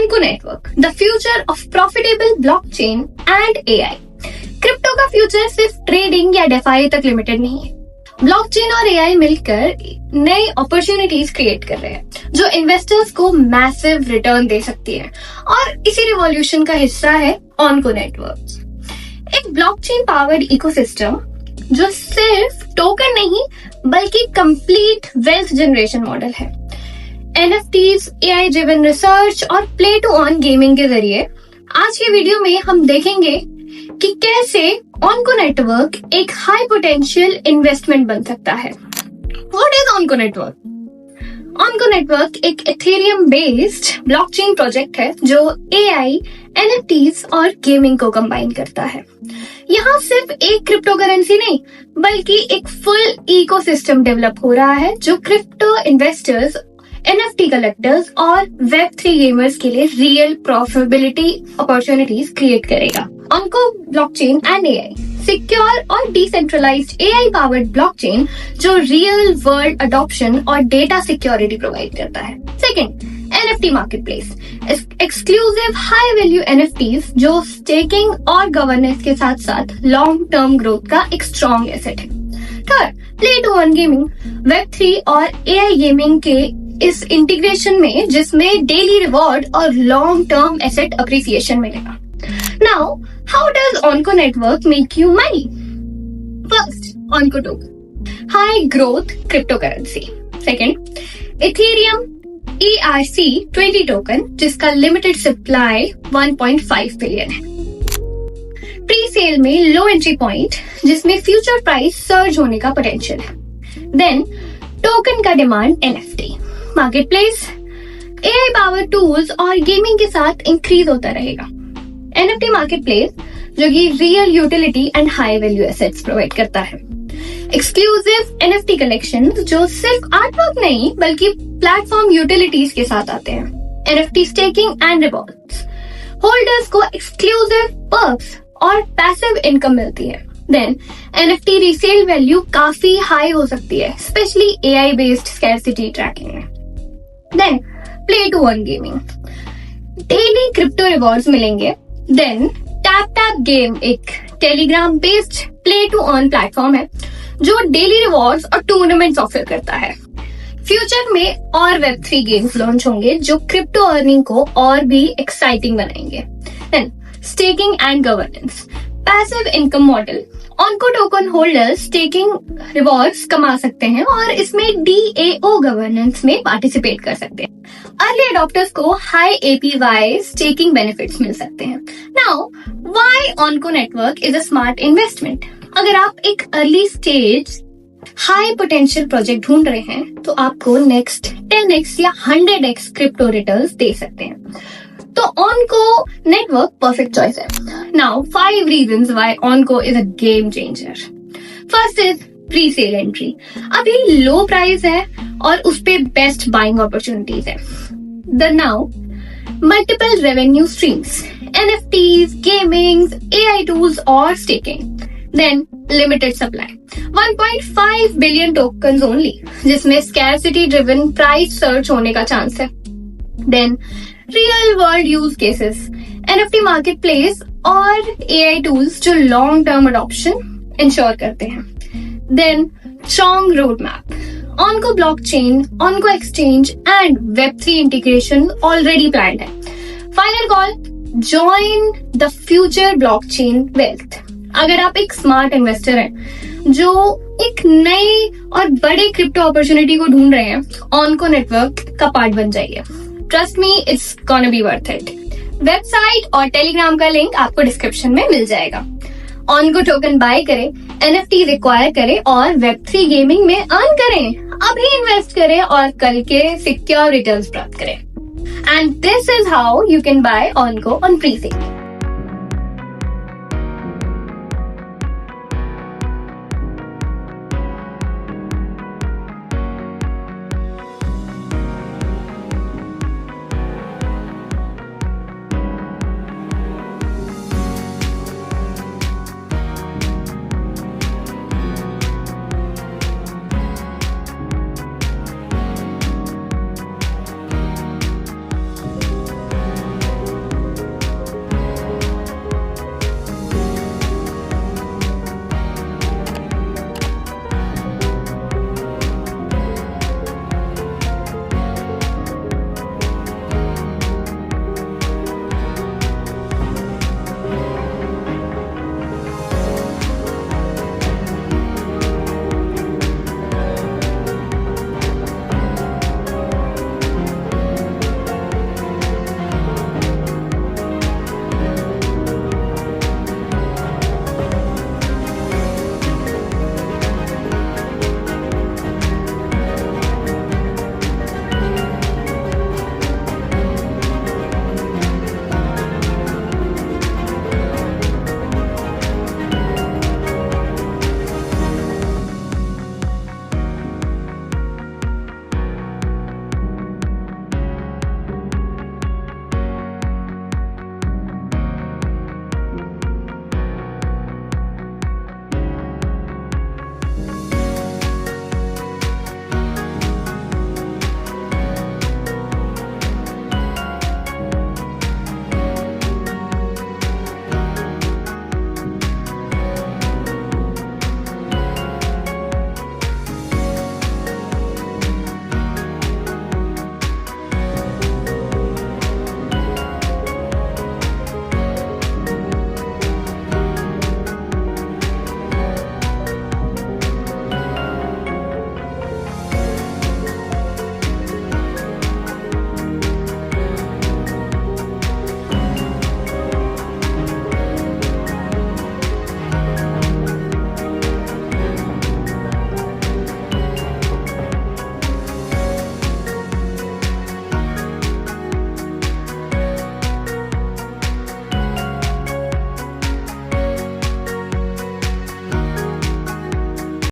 Onco network, the future of profitable blockchain and AI. Crypto का future सिर्फ trading या defy तक limited नहीं है। ब्लॉकचेन और एआई मिलकर नई अपॉर्चुनिटीज क्रिएट कर रहे हैं जो इन्वेस्टर्स को मैसिव रिटर्न दे सकती है, और इसी रिवॉल्यूशन का हिस्सा है ऑनको नेटवर्क। एक ब्लॉकचेन पावर्ड इकोसिस्टम जो सिर्फ टोकन नहीं बल्कि कंप्लीट वेल्थ जनरेशन मॉडल है। NFTs, AI ड्रिवन रिसर्च और प्ले टू अर्न गेमिंग के जरिए आज के वीडियो में हम देखेंगे कि कैसे ऑनको नेटवर्क एक हाई पोटेंशियल इन्वेस्टमेंट बन सकता है। What is onco network? Onco network एक एथेरियम बेस्ड ब्लॉकचेन प्रोजेक्ट है जो AI, NFTs और गेमिंग को कंबाइन करता है। यहाँ सिर्फ एक क्रिप्टो करेंसी नहीं बल्कि एक फुल इकोसिस्टम डेवलप हो रहा है जो क्रिप्टो इन्वेस्टर्स, NFT कलेक्टर्स और Web3 गेमर्स के लिए रियल प्रॉफिटेबिलिटी अपॉर्चुनिटीज क्रिएट करेगा। ऑनको ब्लॉकचेन एंड AI, सिक्योर और डिसेंट्रलाइज्ड AI पावर्ड ब्लॉकचेन जो रियल वर्ल्ड अडॉप्शन और डेटा सिक्योरिटी प्रोवाइड करता है। Second, NFT marketplace, exclusive high value NFTs जो स्टेकिंग और गवर्नेंस के साथ साथ लॉन्ग टर्म ग्रोथ का एक स्ट्रॉन्ग एसेट है। Third, play to earn gaming, Web3 और AI गेमिंग के इस इंटीग्रेशन में जिसमें डेली रिवॉर्ड और लॉन्ग टर्म एसेट अप्रिसिएशन मिलेगा। Now how does onco network make you money? First, onco token, high growth crypto currency. Second, Ethereum ERC20 token जिसका limited supply 1.5 billion है। Pre sale में लो entry point जिसमें future price surge होने का potential है। Then token का demand NFT marketplace, AI power tools और gaming के साथ इंक्रीज होता रहेगा। NFT मार्केटप्लेस जो कि real utility and high value assets provide करता है। एक्सक्लूसिव NFT कलेक्शन जो सिर्फ आर्टवर्क नहीं बल्कि प्लेटफॉर्म यूटिलिटीज के साथ आते हैं। NFT staking and rewards, holders को एक्सक्लूसिव पर्क्स और पैसिव इनकम मिलती है। देन NFT रीसेल वैल्यू काफी हाई हो सकती है, specially AI based scarcity tracking में। Then play to earn gaming, daily crypto rewards मिलेंगे। देन टैप गेम एक Telegram based play to earn platform है जो डेली रिवॉर्ड्स और टूर्नामेंट्स ऑफर करता है। फ्यूचर में और Web3 गेम्स लॉन्च होंगे जो क्रिप्टो अर्निंग को और भी एक्साइटिंग बनाएंगे। Then staking and governance, passive income model, ऑनको टोकन होल्डर्स स्टेकिंग रिवॉर्ड्स कमा सकते हैं और इसमें DAO गवर्नेंस में पार्टिसिपेट कर सकते हैं। अर्ली अडॉप्टर्स को हाई APY स्टेकिंग बेनिफिट्स मिल सकते हैं। Now why onco network is a smart investment? अगर आप एक early stage high potential project ढूंढ रहे हैं तो आपको नेक्स्ट 10x या 100x क्रिप्टो रिटर्न्स दे सकते हैं, तो ऑनको नेटवर्क परफेक्ट चॉइस है। Now 5 reasons why Onco is a game changer. First is pre sale entry, अभी लो प्राइस है और उस पे बेस्ट बाइंग अपॉर्चुनिटीज है। The now multiple revenue streams, NFTs, gaming, AI tools और staking. Then limited supply, 1.5 billion tokens only जिसमें scarcity driven price search होने का चांस है। Then real world use cases, NFT marketplace और AI tools जो long term adoption ensure करते हैं। Then strong road map, Onco blockchain, Onco exchange and Web3 integration already planned है। Final call, join the future blockchain wealth. अगर आप एक smart investor हैं जो एक नई और बड़े क्रिप्टो अपॉर्चुनिटी को ढूंढ रहे हैं, ऑनको नेटवर्क का पार्ट बन जाइए। Trust me, it's gonna be worth it. Website और टेलीग्राम का लिंक आपको डिस्क्रिप्शन में मिल जाएगा। ऑनको टोकन बाय करें, NFT एक्वायर करें और Web3 गेमिंग में अर्न करें। अभी इन्वेस्ट करें और कल के सिक्योर रिटर्न्स प्राप्त करें। And this is how you can buy onco on pre sale.